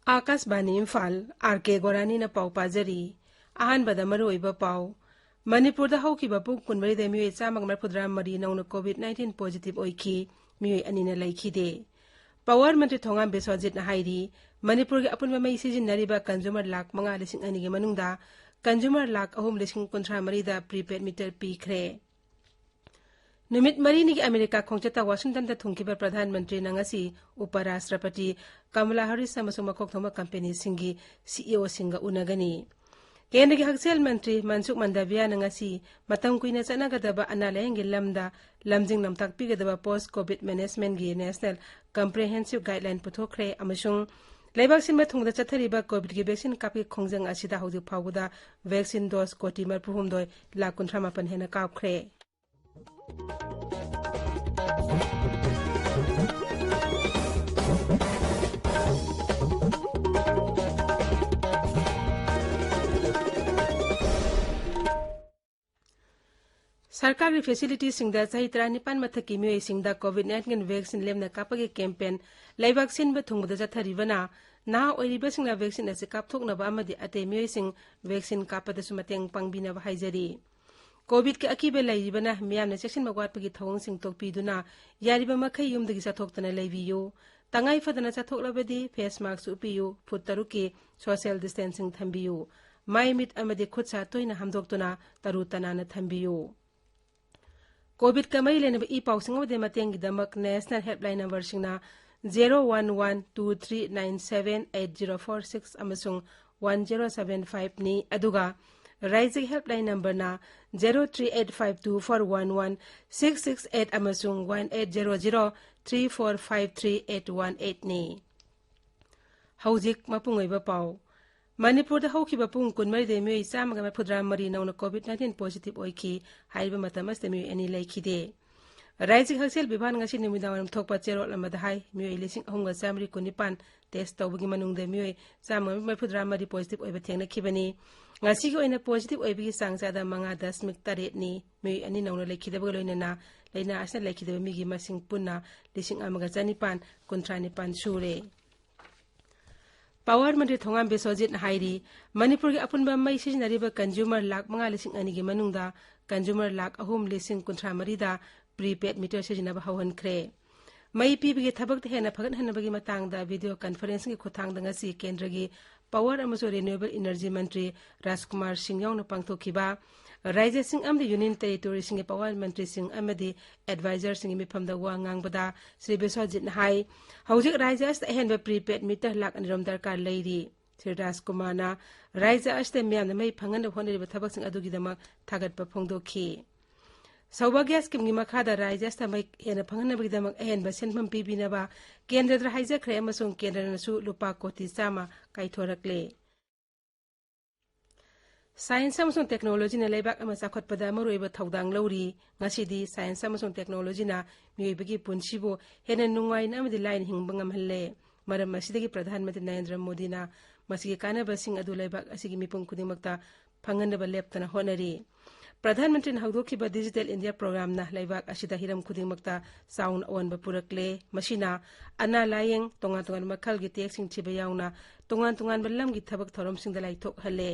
Akashvani Imphal R K गोरानी न पाउ पाजरी अहानबद मरुइबा पाउ मणिपुर दा हौकिबा पुंग कुनबरी दे मियोय चामग मरफुद्रा मरी नौना कोविड-19 पॉजिटिव ओइखी मियोय अनिना लैखिदे पावर मंत्री थोंगाम बेसोजित न हाइरी मणिपुर के अपुनबा मई सिजिनरिबा कंज्यूमर लाख 5,200 गे मनुंगदा कंज्यूमर लाख 3,93 दा प्रीपेड मीटर पीखरे नुमित मरीनी की अमेरिका खोंचता वाशिंगटन दा थुंकिबा प्रधानमंत्री नंगसी उपराष्ट्रपति कमला हैरिस अमसुंग मखोक्थोंबा कंपनी सिंगी सीईओ सिंगा उनगनी केंद्र की हकसेल मंत्री मनसुख मंडाविया नंगसी मतम कुइना चनागदबा अनालयंगी लमदा लमजिंग नमताकपीगदबा पोस्ट कोविड मैनेजमेंट गी नेशनल कंप्रेहेंसिव गाइडलाइन पुथोखरे अमसुंग लेबाक सिनबा थुंगदा चथरिबा कोविड की वैक्सीन कापी खोंजंग असिदा हौजिक फावबदा वैक्सीन डोज कोटी मरपुहुमदोय लाख 58 हेना कापखरे सरकार की फैसिलिटी सिंगदा सही 19 मथकी मियोय सिंगदा कोविड-19 वैक्सीन लेमना कापगे कैंपेन लेबाक सिनबा थुंगदा जथरिबना ना ओइरिबा सिंगना वैक्सीन असे कापथोकनबा अमदि अते मियोय सिंग वैक्सीन कापदसु मतेंग पांगबिनबा हाइजरी कोविड के अकीबे लैरिबना मियामना चेक्सिनबा वाटपगी थवंग सिंग तोकपीदुना यारिबा मखै युमदगी चथोक्तना लैबियु तंगाई फदना चथोक्लबदी फेस मास्क उपियु फुट तरुके सोशल डिस्टेंसिंग थंबियु माइ मिट अमदि खुदसा तोइना हमदोक्तुना तरु तनाना थंबियु कोविड कमई लेनब ई पाउसिंगबदे मतेंगिदमक नेशनल हेल्पलाइन नंबर सिंगना 0112397804 अमसुंग 1075 नि अदुगा राज्य हेल्पलाइन नंबर ना 03852411 अमसुंग 180034538118 नि हौजिक मपुंगैबा पाउ मणिपुर दा हौखिबा पुंग कुनमरी दे मियोय चामग मरफुद्रा मरी नौना कोविड-19 पॉजिटिव ओइखी हाइबा मतमस दे मियोय अनि लैखिदे राज्य हकसेल विभाग ngasi निमिदावरम थोकपा चेरोल अमदा हाइ मियोय लिसिंग अहुंगा चामरी कुनिपान टेस्ट तौबगी मनुंग दे मियोय चामग मरफुद्रा मरी positive ओइबा थेंगनखिबनी ngasi gi oina positive oibigi sangchada 5.8 ni miyoy ani nongna laikhidaba loinana laina asna laikhidaba migi masing punna 1,595 sure power मंत्री थोंगाम बेसोजित हाइरी मणिपुर के अपुनबा मई सिजनरिबा कंज्यूमर लाख 5,200 गे मनुंगदा कंज्यूमर लाख 3,93 दा प्रीपेड मीटर सिजनबा हवनख्रे मई पीबगे थबक हेना फगन हनबगी मतंगदा वीडियो कॉन्फ्रेंसिंग के खुथांगदा ngasi केंद्र की power अमसो renewable energy मंत्री राजकुमार सिंह यावना पांगथोखिबा राज्य सिंह अमदि यूनियन टेरिटोरी सिंह पावर मंत्री सिंह अमदि एडवाइजर सिंह मिफमदा वा ngangbada श्री बेसोजित हाई हौजिक राज्य अस्त अहेनबा प्रीपेड मीटर लाख अनिरम दरकार लैरी श्री राजकुमार ना राज्य अस्त म्यामना मई फंगन होनरिबा थबक सिंह अदुगिदमा थागतपा फोंगदोखि सौभाग्य स्कीम की मखादा राज्य अस्त मई हेना फंगनबगिदमा अहेनबा सेनफम पीबिनबा केंद्रद्र हाइजख्रे अमसुंग केंद्रनसु लुपा कोटी चामा काइथोरक्ले साइंस अमसुंग टेक्नोलॉजी ना लेबाक अमा चाखतपदा मरुइबा थौदांग लौरी ngasiदी साइंस अमसुंग टेक्नोलॉजी ना मियोइबगी पुनसिबो हेना नुंगाइन अमदि लाइन हिंगबा ngamhalle मरम असिदगी प्रधानमंत्री नरेंद्र मोदी ना मसिगी कानबसिंग अदु लेबाक असिगी मिपुंग खुदिमक्ता फंगनबा लेप्तना होनरी प्रधानमंत्री हौदोखिबा डिजिटल इंडिया प्रोग्राम ना लेबाक असिदा हिरम खुदिमक्ता साउन ओनबा पुरकले मसिना अना लायेंग तोंगा तोंगा मखलगी टेक्सिंग छिबा यावना तोंगा तोंगा बलमगी थबक थोरमसिंगदा लाइथोक हले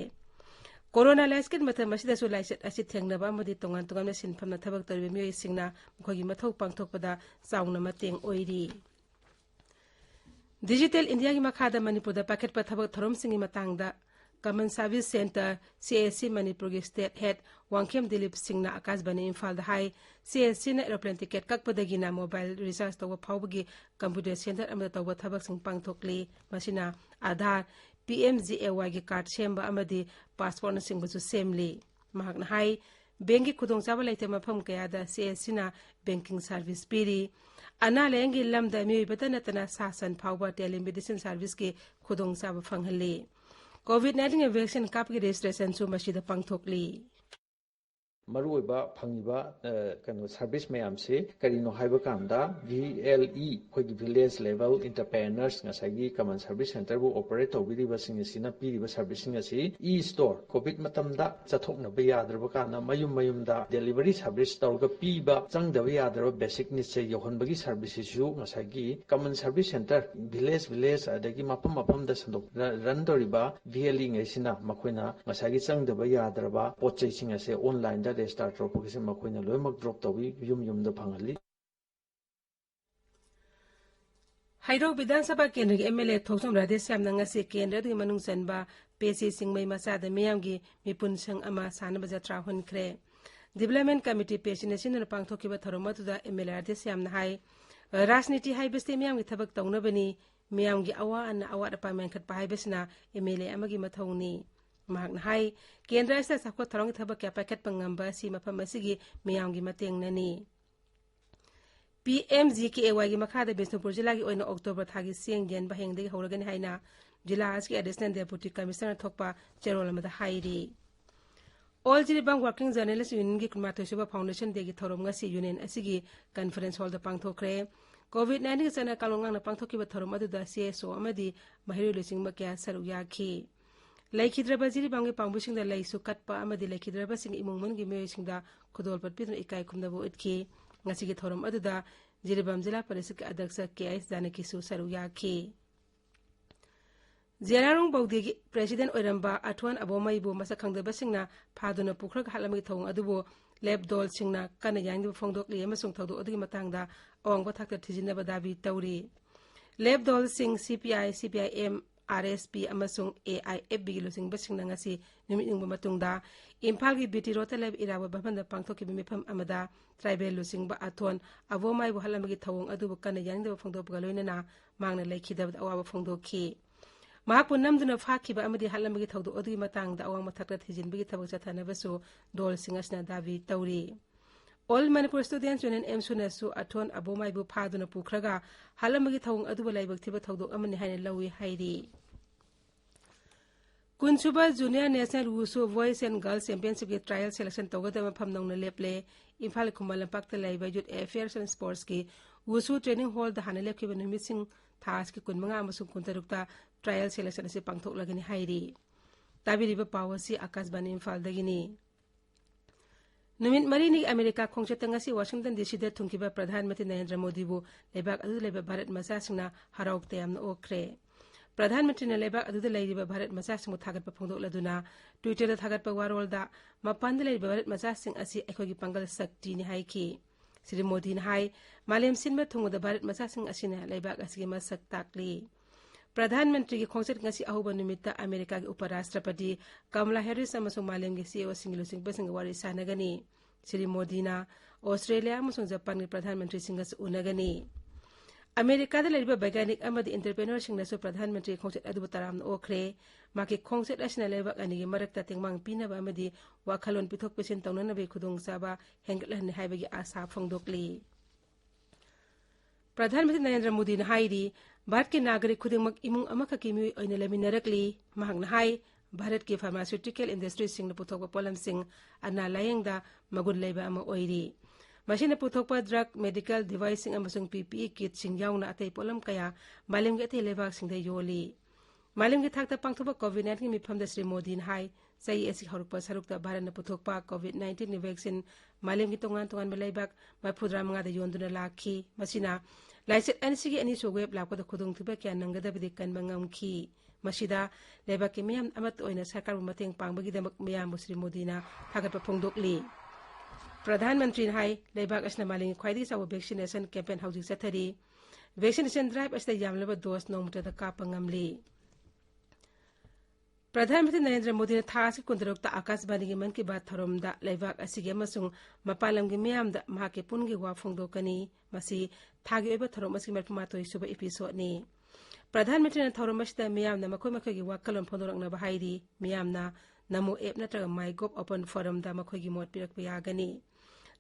कोरोना लाइस्किन मथम मसिदासु लाइसेट असि थेंगनबा अमदि तोंगा तोंगा सिनफमना थबक तरिबे मियोय सिंगना मखोगी मथौ पांगथोकपदा चाउना मतेंग ओइरी डिजिटल इंडिया की मखादा मणिपुर पैकेट पर थबक थोरमसिंगी मतंगदा common service centre CSC Manipur की स्टेट हेड वांगखेम दिलीप सिंह आकाशवाणी इम्फाल हाई CSC ना एरोप्लेन टिकेट ककपदगिना मोबाइल रिचार्ज तौब फाउबगी कंप्यूटर सेंटर अमदा तौब थबकसिंग पांगथोकली मसिना आधार PMGAY की कार्ड सेंबा अमदी पासपोर्ट सिंगबसु सेमली महकना हाई बैंक की खुदोंचाबा लेते मफम कयादा CSC ना बैंकिंग सर्विस पीरी अना लेंगी लमदा मियोइबता नतना शासन फाउबा टेलीमेडिसिन सर्विस के खुदोंचाबा फंगहली कोविड-19 वैक्सीन कापगी रजिस्ट्रेशन सु मसिदा पांगथोकली मरुइबा फंगिबा कनो सर्विस मैम से करीनो हाइबा Kamada VLE खोगी village level entrepreneurs ngसागी common service centre बु ऑपरेट तौबिरिबा सिंग सिना पीरिबा सर्विसिंग असि ई स्टोर कोविड मतमदा चथोकनबा याद्रबा काना मयुम मयुमदा डिलीवरी सर्विस तौरगा पीबा चंगदबा याद्रबा बेसिक नीड्स से योहनबगी सर्विसेसु ngसागी कमन सर्विस सेंटर विलेज अदगी मफम मफमदा संदोक रन तौरिबा VLE ngसिना मखोइना ngसागी चंगदबा याद्रबा पोचैसिंग असे ऑनलाइन दा रेस्टार तौरपगिसे मखोइना लोइमक ड्रॉप तौबी युम दा फंगली हाइरो विधानसभा केंद्र के MLA थोसम राधेश्याम नंगसे केंद्र दु मनुंग चनबा पेसी सिंगमई मसादा मियामगी मिपुन संग अमा सानबा जत्रा होनख्रे डेवलपमेंट कमिटी पेसिने सिन पांगथोकिबा थरोमतुदा MLA राधेश्याम हाई राजनीति हाइबस्ते मियामगी थबक तौनबनी मियामगी अवा अपामें खत पाइबसना MLA अमगी मथौनी mahakna hai kendra ista sakho tharong thaba kya paket pangamba si mafam asigi miyamgi mateng nani PMGKAY gi makhada Bisnupur jila gi oina October thagi siang gen baheng degi hawragani haina jila aski additional deputy commissioner thokpa cherol amada hairi all Jiribang working journalist union gi kunma thosuba foundation degi thorom ngasi union asigi conference hall da pangthokre COVID-19 sana kalongang na pangthokiba thorom adu da CSO amadi mahiru lusing makya saru yakhi Laikhidraba Jiribang gi pangbusing da laisu katpa amadi laikhidraba sing imungmun gi meyoising da khudol patpidun ikai kumdabu itki ngasi gi thorom aduda Jiribam jila parisik adaksa KS Janakisu saru yakhi Ziararong Baudi President Oiramba Atwan Abomai bu masa khangdaba singna phaduna pukhrag halami thong adubo lab dol singna kana yangdi phongdok li amasung thawdu adugi matangda awangba thakta thijinaba dabi tawri lab dol sing CPI CPIM RSP amasung AIFB gi lusing basing na ngasi numit ningba matungda Imphal gi BT Rota Lab irawa babanda pangthoki bimifam amada tribal lusing ba athon avomai bu halamagi thawong adubu kana yangdi phongdok galoina na mangna laikhidab awa phongdokhi Mahapu namduna fakhiba amadi halamagi thawdu adugi matangda awang mathakta thijinbagi thabak chathanabasu dol singasna davi tawri All Manipur students union emsunasu athon abomai bu phaduna pukhraga halamagi thawung aduba laibak thiba thawdu amani haina lawi hairi Kunsuba Junior National Wushu Boys and Girls Championship ki trial selection tawgada mafam nongna leple Imphal Kumalam Pakta laiba Youth Affairs and Sports ki Wushu Training Hall da hana lepkiba numising thas ki kunmanga amasung kuntarukta trial selection se pangthok lagani hairi tabiriba pawasi Akashbani Imphal dagini Numit Marini America Khongchatangasi Washington DC da thungkiba Pradhan Mantri Narendra Modi bu lebak adu leba Bharat masasingna haraukte amna okre Pradhan Mantri na lebak adu leba Bharat masasing thagatpa phongdok laduna Twitter da thagatpa warol da mapan da leba Bharat masasing asi ekhogi pangal sakti ni haiki Sri Modi na hai malem sinba thungu da Bharat masasing asina lebak asigi masak takli Pradhan Mantri ki khongchat ngasi ahuba numita America ki Uparashtrapati Kamala Harris amasung malem ki CEO singilusing basing wari sanagani Sri Modi na Australia amasung Japan ki Pradhan Mantri singas unagani America da lariba baiganik amadi entrepreneur singnasu Pradhan Mantri khongchat adu taram na okre maki khongchat asina lebak ani gi marakta tingmang pinaba amadi wakhalon pithok pesin tawnana be khudong saba henglan haibagi asa phongdokli Pradhan Mantri Narendra Modi na hairi Bharat ke nagarik khudingmak imung amaka kimi oina laminarakli mahakna hai Bharat ke pharmaceutical industry sing na puthokpa polam sing anna layengda magun leiba ama oiri machine puthokpa drug medical device sing amasung PPE kit sing yauna atei polam kaya malim ge atei lebak sing da yoli malim ge thakta pangthoba COVID-19 mi phamda Sri Modi na hai sai esi horukpa sarukta Bharat na puthokpa COVID-19 ni vaccine malim ge tongan balaibak mapudra manga da yonduna lakhi masina Laiset NCG ani so web lakwa da khudung thiba kya nangada bidikan mangam khi masida leba ke miyam amat oina sarkar mateng pangbagi damak miyam Sri Modi na thagat pa phongdokli Pradhan Mantri hai leba asna maling khwaidi saw vaccination campaign hauji sathari vaccination drive asda yamlaba dose nomta da ka pangamli Pradhan Mantri Narendra Modi na thasi kundarukta Akashbani gi man ki baat tharomda leibak asige amasung mapalam gi miyam da mahake pungi wa phongdokani masi thagi oiba tharom asigi marpumatoi suba episode ni Pradhan Mantri na tharom asda miyam na makhoi gi wakalon phondorang na bahairi miyam na namo app natraga MyGov open forum da makhoi gi mot pirak payagani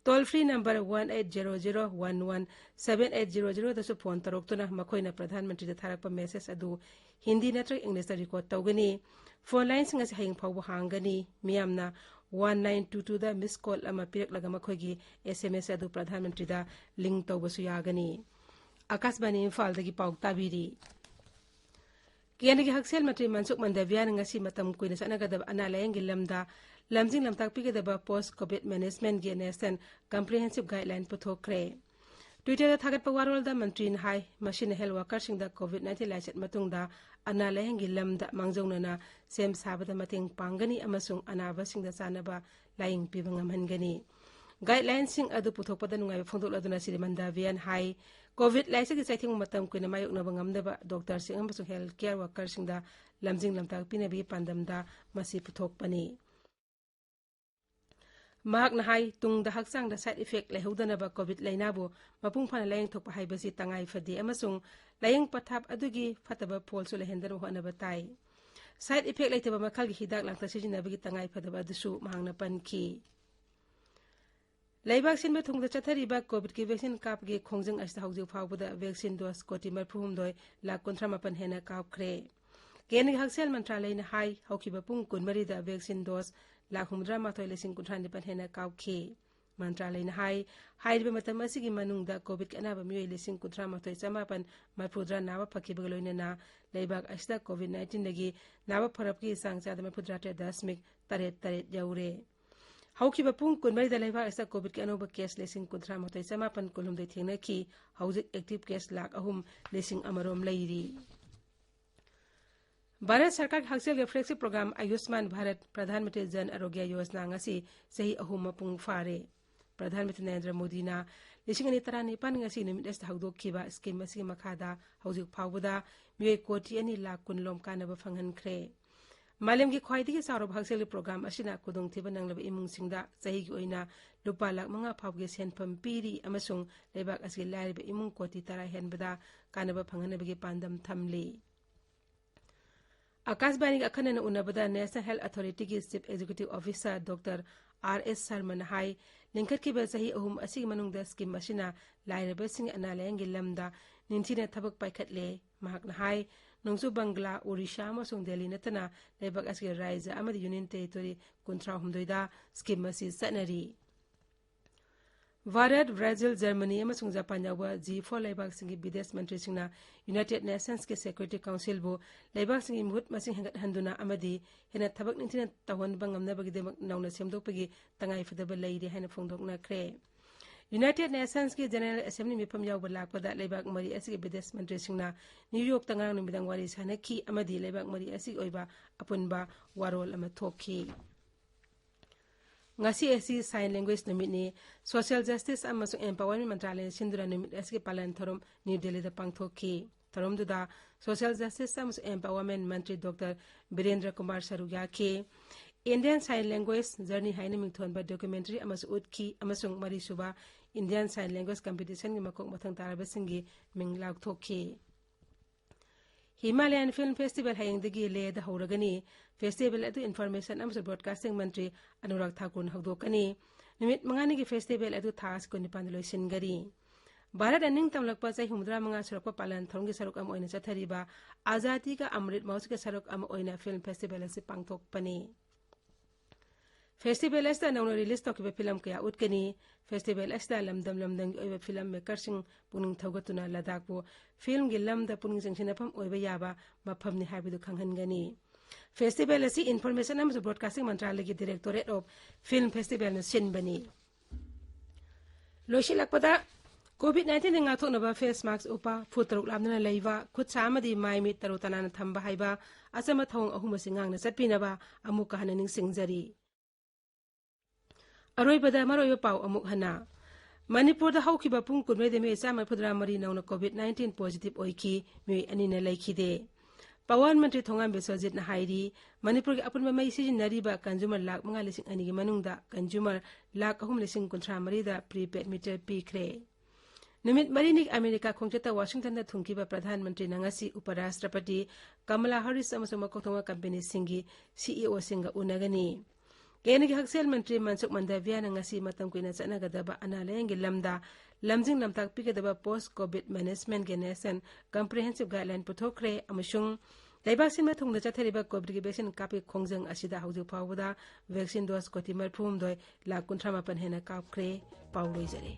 toll free number 1800117800 da su phone taroktuna makhoi na Pradhan Mantri da tharakpa message adu Hindi natraga English da record tawgani phone lines nga si haying phawbo hangani miyam na 1922 da miss call ama pirak makhoigi SMS adu Pradhan Mantri da link tawbasu yagani Akashbani Imphal dagi pauk tabiri Kiyanigi Haksel Mantri Mansukh Mandaviya ngasi matam kuina sanagadab analayang lamda lamjing lamtak pigadaba post COVID management gi nation comprehensive guideline puthokre Twitter da thagat pawarol da mantrin hai machine health worker sing da COVID-19 laiset matungda analayang lamda mangjongna sem sabada mating pangani amasung anaba sing da sanaba laing pibangam hangani guidelines sing adu puthokpada nungai phongdol aduna siri Mandaviyan hai COVID laisa ki saithing matam kuina mayok na bangamdaba doctor sing amasung health care worker sing da lamjing lamtak pinabi pandamda masi puthokpani Mahak na hai tung da haksang da side effect lehudana ba COVID lainabu mapung phana layang thokpa haibasi tangai fadi amasung layang pathap adugi fataba polsu lehendar hona batai side effect laitaba makal gi hidak langta sijinabagi tangai fadaba dusu mahangna panki Laibak sin thung da chathari ba COVID ki vaccine kap gi khongjang asta hauju phawbuda vaccine dose koti marphum doi la kontra mapan hena kap khre Kenig Haksel Mantralay na hai haukiba pung kunmari da vaccine dose la humdra matoy lesing kuntran di panhena kauke Mantralay na hai riba matam asigi manung da COVID ka anaba miyoy lesing kuntran matoy samapan marpudra nawa pakibagaloy na laibak asta COVID-19 lagi nawa parapki isang sada marpudra 10.taret yaure haukiba pung kunmari da laibak asta COVID ka anaba case lesing kuntran matoy samapan kulhum day tingna ki haujik active case lak ahum lesing amarom layri Bharat Sarkar Haksel के flexi programme Ayushman Bharat प्रधानमंत्री Jan Arogya Yojana ngasi sahi ahum mapung fare प्रधानमंत्री नरेंद्र मोदी ना लिसिंग ani tara nipan ngasi numit esta hawdok khiba scheme asi makhada hawjuk phawbuda miyoy koti ani lakh kun lom kana ba phanghan khre malem gi khwaidi gi sarab haksel program asina kudong thiba nanglaba imung singda sahi gi oina lupa lakh manga phawge senpham piri amasung lebak asgi lariba imung koti tara henbada kana ba phanghan ba gi pandam thamli Akashbani akhanan unabada National Health Authority ki Chief Executive Officer Dr. R.S. Sarman hai lingkat ki ba sahi ahum asig manung da scheme masina lairaba sing analayang lamda ninchina thabak paikhatle mahak na hai nongsu Bangla Odisha amasung Delhi natana lebak asgi raija amadi Union Territory kuntra humdoida scheme masi sanari Bharat, Brazil, Germany amasung Japan yawa G4 laibak singi bidesh mantri singna United Nations ke Security Council bu laibak singi muhut masing hangat handuna amadi hena thabak nintina tawon bangamna bagi demak nauna semdok pagi tangai fadaba lairi hena phongdok na kre United Nations ke General Assembly mipam yawa lakpada laibak mari asigi bidesh mantri singna New York tangang numidang wari sanaki amadi laibak mari asig oiba apunba warol ama thokhi ngasi asi sign language numit ni social justice amasung empowerment mantralay sindura numit asgi palan thorom New Delhi da pangthokhi thorom duda social justice amasung empowerment mantri Dr. Birendra Kumar Sarugya ke Indian sign language journey haina mingthon ba documentary amasung utki amasung mari suba Indian sign language competition gi makok mathang taraba singi minglak thokhi Himalayan Film Festival hayang dagi le da hauragani festival adu information amso broadcasting mantri Anurag Thakur hawdokani nimit mangani gi festival adu thas ko nipan loisin gari Bharat aning tamlakpa chai humdra manga sarokpa palan thonggi sarok am oina chathari ba azadi ka amrit maus ke sarok am oina film festival ase pangthok pani Festival esta nauna release tokiba film kaya utkani Festival esta lamdam oiba film maker sing puning thawgatuna Ladakh bu film gi lamda puning singsinapam oiba yaba mafam ni haibidu khanghangani Festival asi information amso broadcasting mantralay gi Directorate of Film Festival na sinbani Loisilakpada COVID-19 nga thoknaba face mask upa futaruk lamna leiwa khutsa amadi maimi tarutana thamba haiba asama thong ahuma singang na satpinaba amuka hananing singjari Aroy bada maroy pau amuk hana Manipur da haukiba pung kunmai de me sama phudra mari nauna COVID-19 positive oiki mi anina laikide Pawan Mantri Thongam Besojit na hairi Manipur gi apun mai sijinari ba consumer lak mga lising ani gi manungda consumer lak ahum lising kontra mari da prepaid meter pikre Numit marinik Amerika khongcheta Washington da thungkiba Pradhan Mantri nangasi Uparashtrapati Kamala Harris amasung makokthonga company singi CEO singa unagani Kenigi Haksel Mantri Mansukh Mandaviya ngasi matam kuina chanagadaba analayang gi lamda lamjing lamtak pigadaba post COVID management ge nation comprehensive guideline puthokre amasung लेबाक सिन मथुंग चथरिबा Covid की vaccine copy खोंजंग असिदा हौजिक फावदा vaccine dose कोटी मरफुम दोय लाख 58 हेना कापख्रे पाउ लोइजरे।